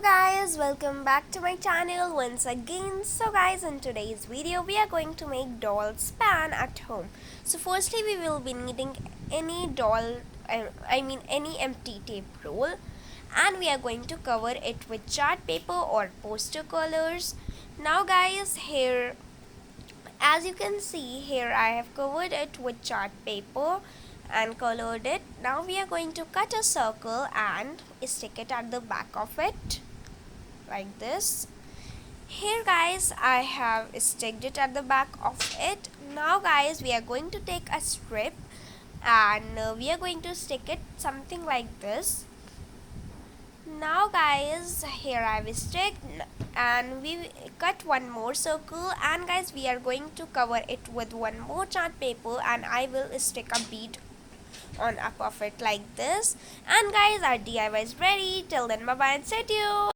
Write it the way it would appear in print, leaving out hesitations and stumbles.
Guys, welcome back to my channel once again. So guys, in today's video we are going to make doll span at home. So firstly we will be needing any any empty tape roll, and we are going to cover it with chart paper or poster colors. Now guys, here as you can see, here I have covered it with chart paper and colored it. Now we are going to cut a circle and stick it at the back of it like this. Here guys, I have sticked it at the back of it. Now guys, we are going to take a strip and we are going to stick it something like this. Now guys, here I have sticked and we cut one more circle, and guys we are going to cover it with one more chart paper, and I will stick a bead on up of it like this. And guys, our DIY is ready. Till then, bye bye and see you.